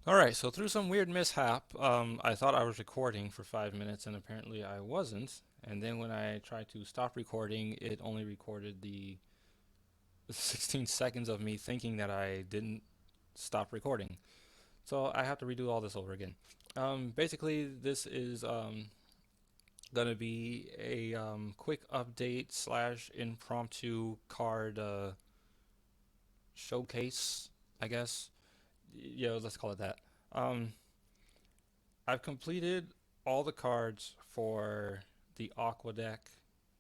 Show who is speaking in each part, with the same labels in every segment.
Speaker 1: Alright, so through some weird mishap, I thought I was recording for 5 minutes and apparently I wasn't. And then when I tried to stop recording, it only recorded the 16 seconds of me thinking that I didn't stop recording. So I have to redo all this over again. Basically, this is gonna be a quick update slash impromptu card showcase, I guess. Yeah, let's call it that. Um, I've completed all the cards for the Aqua deck,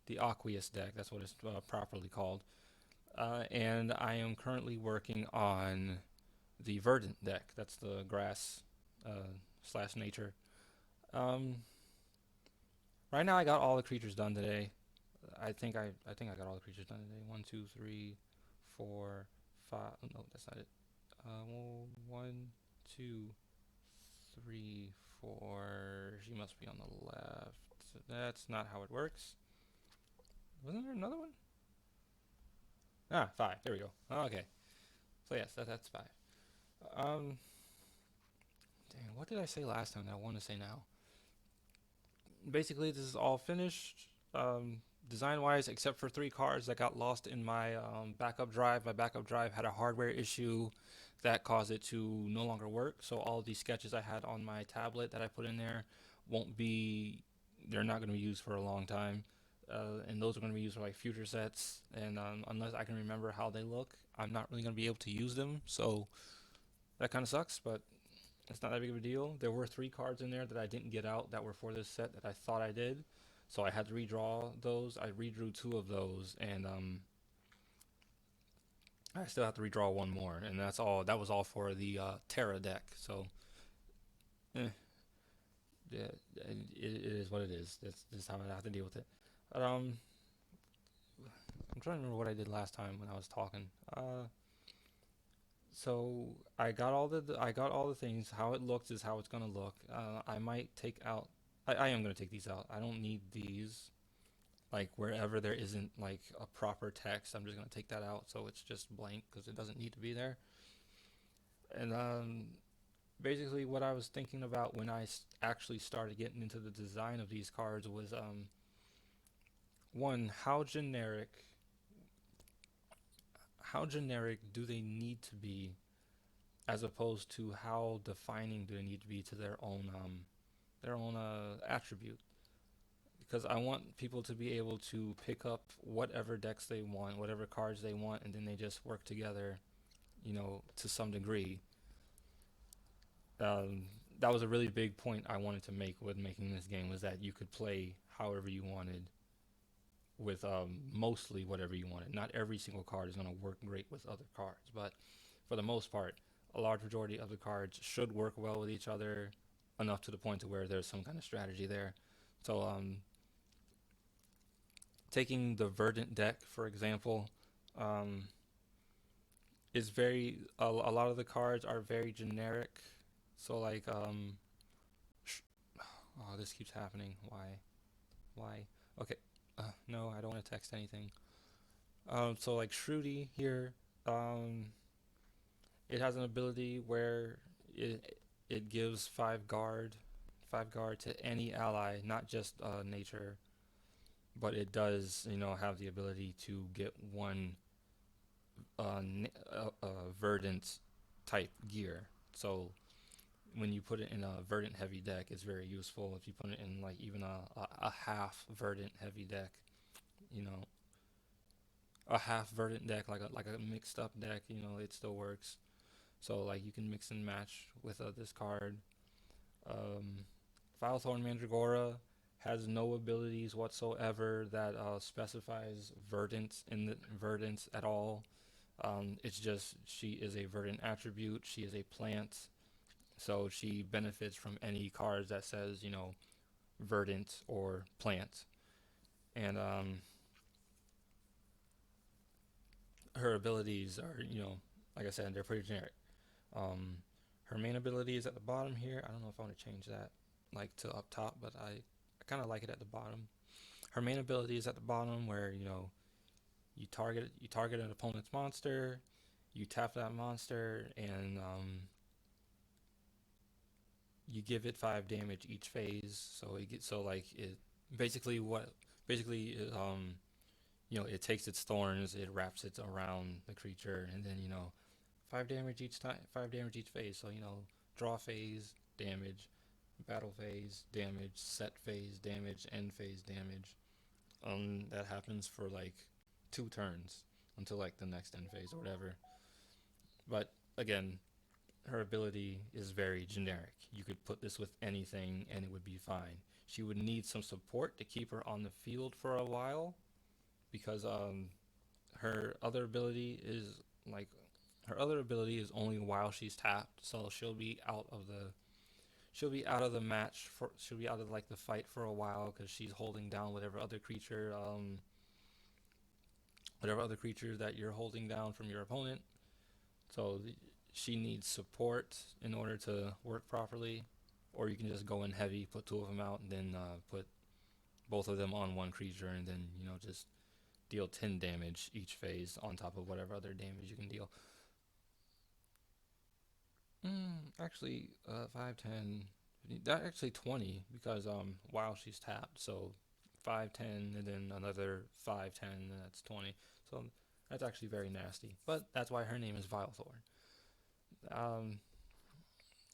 Speaker 1: the Aqueous deck. That's what it's properly called. And I am currently working on the Verdant deck. That's the grass slash nature. Um, right now, I got all the creatures done today. I think I got all the creatures done today. One, two, three, four, five. Oh, no, that's not it. One, two, three, four. She must be on the left. That's not how it works. Wasn't there another one? Ah, five. There we go. Okay. So yes, that's five. Um, dang, what did I say last time that I want to say now? Basically, this is all finished. Design-wise, except for three cards that got lost in my backup drive. My backup drive had a hardware issue that caused it to no longer work. So all of these sketches I had on my tablet that I put in there won't be. They're not going to be used for a long time. And those are going to be used for like future sets. And unless I can remember how they look, I'm not really going to be able to use them. So that kind of sucks, but it's not that big of a deal. There were three cards in there that I didn't get out that were for this set that I thought I did. So I had to redraw those. I redrew two of those, and I still have to redraw one more, and that's all. That was all for the Terra deck. So, eh, yeah, it is what it is. That's how I have to deal with it. But, I'm trying to remember what I did last time when I was talking. So I got all the things. How it looks is how it's gonna look. I might take out. I am gonna take these out. I don't need these. Like wherever there isn't like a proper text, I'm just gonna take that out. So it's just blank because it doesn't need to be there. And basically, what I was thinking about when actually started getting into the design of these cards was one, how generic do they need to be, as opposed to how defining do they need to be to their own attribute. Because I want people to be able to pick up whatever decks they want, whatever cards they want, and then they just work together, to some degree. Um, that was a really big point I wanted to make with making this game was that you could play however you wanted with mostly whatever you wanted. Not every single card is going to work great with other cards, but for the most part, a large majority of the cards should work well with each other enough to the point to where there's some kind of strategy there. So taking the Verdant deck, for example, um, is a lot of the cards are very generic. So like oh, this keeps happening. Why? Okay. No, I don't want to text anything. So like Shruti here, um, it has an ability where it gives five guard to any ally, not just nature, but it does have the ability to get one verdant type gear. So when you put it in a verdant heavy deck, it's very useful. If you put it in like even a half verdant heavy deck, you know, a half verdant deck like a mixed up deck, it still works. So like you can mix and match with this card. Um, Filethorn Mandragora has no abilities whatsoever that specifies verdant in the verdance at all. It's just she is a verdant attribute. She is a plant, so she benefits from any cards that says verdant or plant. And her abilities are like I said, they're pretty generic. Um, Her main ability is at the bottom here. I don't know if I want to change that like to up top, but I kind of like it at the bottom. Her main ability is at the bottom where you target an opponent's monster, you tap that monster, and you give it 5 damage each phase. So it gets so like it basically what basically it takes its thorns, it wraps it around the creature, and then 5 damage each time, 5 damage each phase. So draw phase damage, battle phase damage, set phase damage, end phase damage. That happens for like 2 turns until like the next end phase or whatever. But again, her ability is very generic. You could put this with anything and it would be fine. She would need some support to keep her on the field for a while because her other ability is like her other ability is only while she's tapped, so she'll be out of the match for she'll be out of like the fight for a while because she's holding down whatever other creature that you're holding down from your opponent. So she needs support in order to work properly, or you can just go in heavy, put 2 of them out, and then put both of them on one creature, and then just deal 10 damage each phase on top of whatever other damage you can deal. Actually, 5, 10, that actually 20 because while she's tapped, so 5, 10, and then another 5, 10, and that's 20. So that's actually very nasty. But that's why her name is Vilethorn. Um,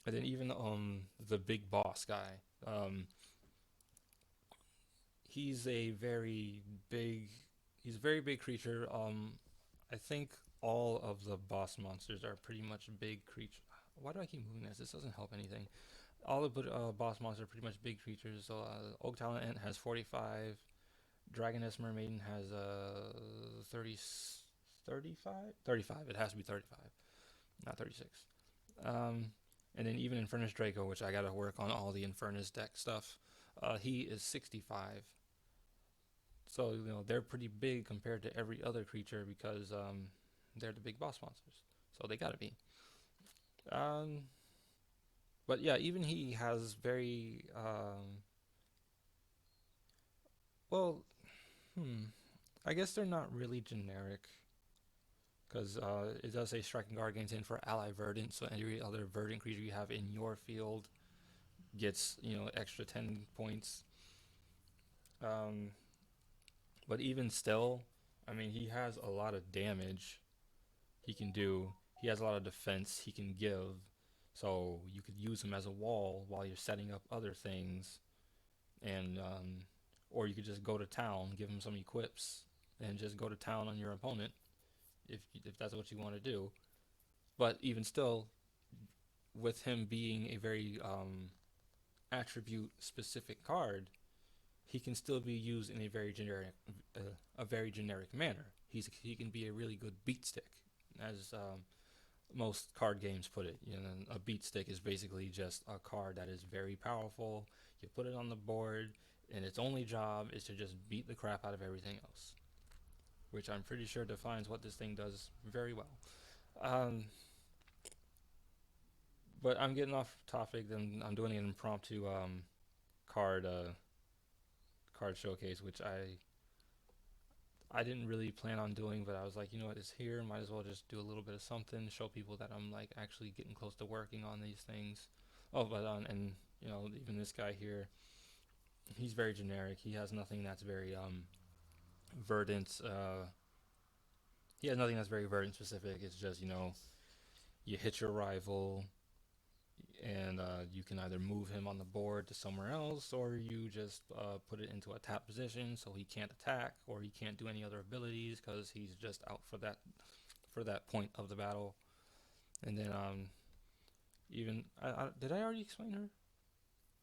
Speaker 1: and then even the big boss guy, he's a very big he's a very big creature. I think all of the boss monsters are pretty much big creatures. Why do I keep moving this? This doesn't help anything. All the boss monsters are pretty much big creatures. So Oak Talon Ant has 45. Dragoness Mermaiden has 30, 35? 35. It has to be 35, not 36. Um, and then even Infernus Draco, which I gotta work on all the Infernus deck stuff. He is 65. So they're pretty big compared to every other creature because they're the big boss monsters. So they gotta be. Um, but yeah, even he has very well. I guess they're not really generic because it does say striking guard gains in for ally verdant. So every other verdant creature you have in your field gets extra 10 points. Um, but even still, I mean, he has a lot of damage he can do. He has a lot of defense he can give. So you could use him as a wall while you're setting up other things, and or you could just go to town, give him some equips, and just go to town on your opponent if that's what you want to do. But even still, with him being a very attribute specific card, he can still be used in a very generic manner. He can be a really good beat stick, as most card games put it. A beat stick is basically just a card that is very powerful. You put it on the board, and its only job is to just beat the crap out of everything else, which I'm pretty sure defines what this thing does very well. Um, but I'm getting off topic, and I'm doing an impromptu card card showcase, which I didn't really plan on doing, but I was like, what, it's here, might as well just do a little bit of something, show people that I'm like actually getting close to working on these things. Oh, but and even this guy here, he's very generic. He has nothing that's very verdant. He has nothing that's very verdant specific. It's just you hit your rival, and you can either move him on the board to somewhere else, or you just put it into a tap position so he can't attack or he can't do any other abilities because he's just out for that point of the battle. And then even did I already explain her?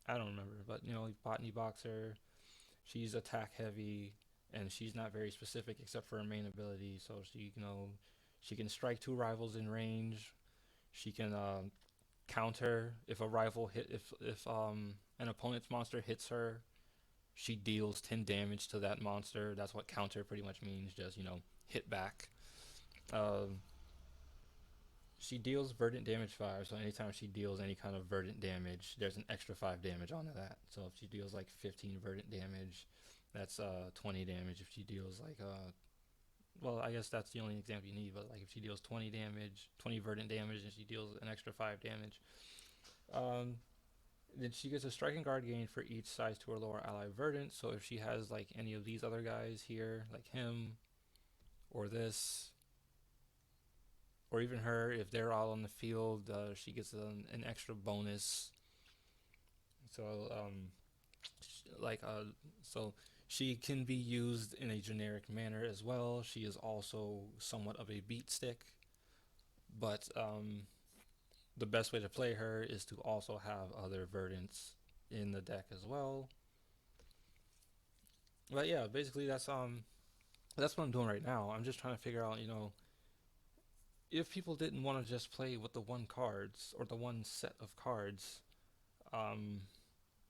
Speaker 1: I don't remember, but Botany Boxer, she's attack heavy and she's not very specific except for her main ability. So she can strike 2 rivals in range. She can counter if a rival hit if an opponent's monster hits her. She deals 10 damage to that monster. That's what counter pretty much means. Just hit back. Um, she deals verdant damage 5. So anytime she deals any kind of verdant damage, there's an extra 5 damage onto that. So if she deals like 15 verdant damage, that's 20 damage. If she deals like well, I guess that's the only example you need. But like if she deals 20 damage, 20 verdant damage, and she deals an extra 5 damage. Um, Then she gets a striking guard gain for each size 2 or lower ally verdant. So if she has like any of these other guys here, like him or this, or even her, if they're all on the field, she gets an extra bonus. So like so she can be used in a generic manner as well. She is also somewhat of a beat stick, but the best way to play her is to also have other verdants in the deck as well. But yeah, basically that's what I'm doing right now. I'm just trying to figure out, if people didn't want to just play with the one cards or the one set of cards, um,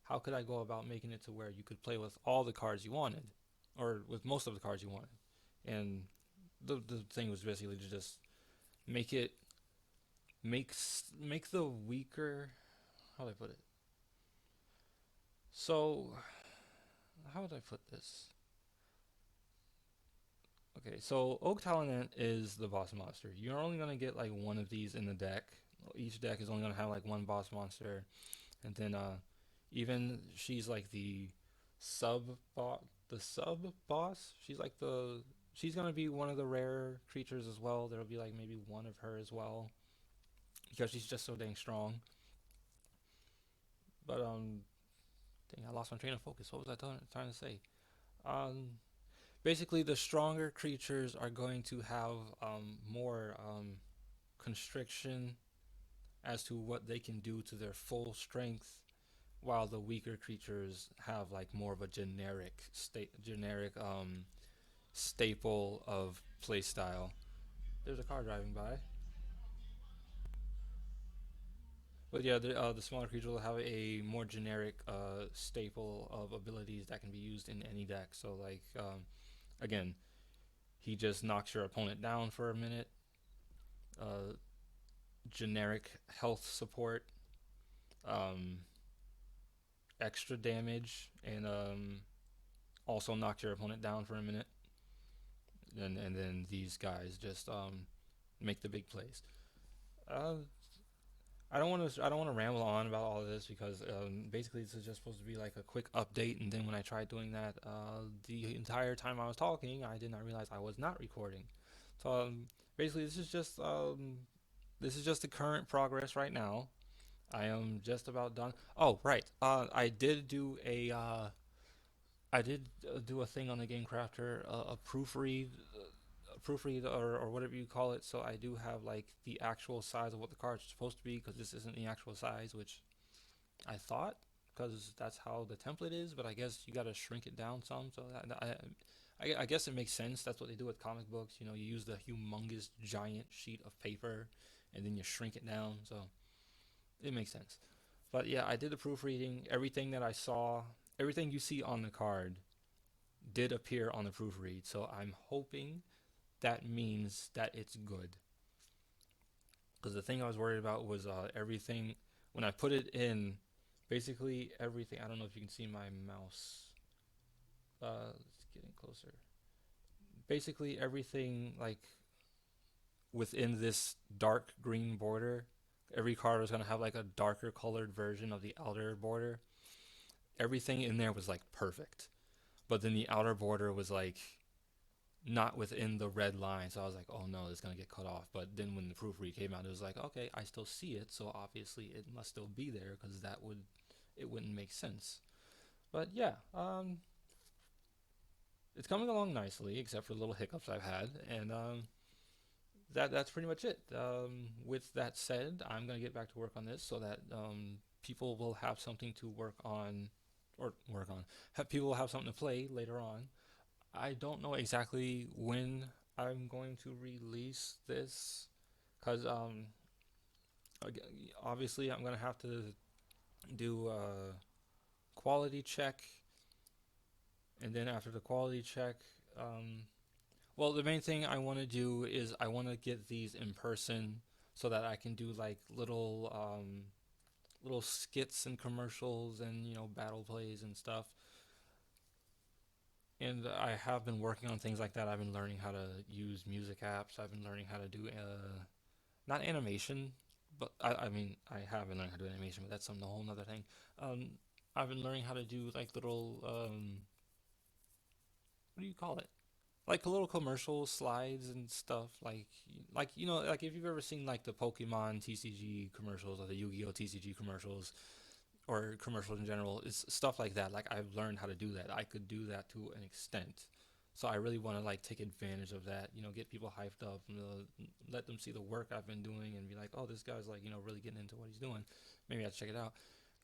Speaker 1: how could I go about making it to where you could play with all the cards you wanted, or with most of the cards you wanted? And the thing was basically to just make it make the weaker. How do I put it? So how would I put this? Okay, so Oak Talonant is the boss monster. You're only gonna get like one of these in the deck. Each deck is only gonna have like one boss monster, and then even she's like the sub boss. She's gonna be one of the rare creatures as well. There'll be like maybe one of her as well because she's just so dang strong. But dang, I lost my train of focus. What was I trying to say? Um, Basically, the stronger creatures are going to have more constriction as to what they can do to their full strength, while the weaker creatures have like more of a generic staple of playstyle. There's a car driving by. But yeah, the smaller creature will have a more generic staple of abilities that can be used in any deck. So like again, he just knocks your opponent down for a minute. Uh, Generic health support, um, extra damage, and also knocks your opponent down for a minute. And then these guys just make the big plays. Uh, I don't want to ramble on about all of this because basically this is just supposed to be like a quick update. And then when I tried doing that, the entire time I was talking, I did not realize I was not recording. So basically, this is just the current progress right now. I am just about done. Oh right, I did do a thing on the Game Crafter, a proofread or whatever you call it. So I do have like the actual size of what the cards are supposed to be because this isn't the actual size, which I thought because that's how the template is. But I guess you got to shrink it down some. So I guess it makes sense. That's what they do with comic books. You use the humongous giant sheet of paper, and then you shrink it down. So it makes sense. But yeah, I did the proofreading. Everything that I saw, everything you see on the card did appear on the proofread. So I'm hoping that means that it's good. Because the thing I was worried about was everything when I put it in. Basically everything. I don't know if you can see my mouse. It's getting closer. Basically everything like within this dark green border. Every card was gonna have like a darker colored version of the outer border. Everything in there was like perfect, but then the outer border was like not within the red line. So I was like, oh no, it's gonna get cut off. But then when the proofread came out, it was like, okay, I still see it, so obviously it must still be there because it wouldn't make sense. But yeah, it's coming along nicely, except for the little hiccups I've had, and that's pretty much it. With that said, I'm gonna get back to work on this so that people will have something to work on, or work on. People will have something to play later on. I don't know exactly when I'm going to release this, because obviously I'm gonna have to do a quality check, and then after the quality check, well, the main thing I want to do is I want to get these in person so that I can do like little skits and commercials and battle plays and stuff. And I have been working on things like that. I've been learning how to use music apps. I've been learning how to do not animation, but I mean, I have been learning how to do animation, but that's some a whole nother thing. Um, I've been learning how to do like little what do you call it? Like little commercial slides and stuff. Like you know, like if you've ever seen like the Pokemon TCG commercials or the Yu-Gi-Oh TCG commercials or commercials in general, it's stuff like that. Like I've learned how to do that. I could do that to an extent. So I really want to like take advantage of that, you know, get people hyped up, and let them see the work I've been doing and be like, oh, this guy's like, you know, really getting into what he's doing. Maybe I'll check it out.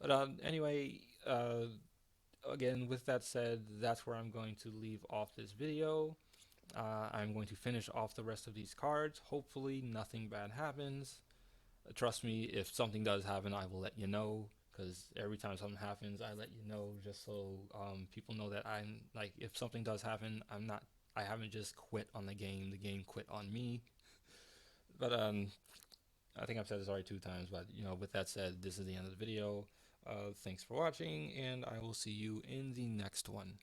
Speaker 1: But anyway, again, with that said, that's where I'm going to leave off this video. I'm going to finish off the rest of these cards. Hopefully, nothing bad happens. Trust me, if something does happen, I will let you know. Because every time something happens, I let you know just so people know that I'm like, if something does happen, I haven't just quit on the game. The game quit on me. But I think I've said this already 2 times. But you know, with that said, this is the end of the video. Thanks for watching, and I will see you in the next one.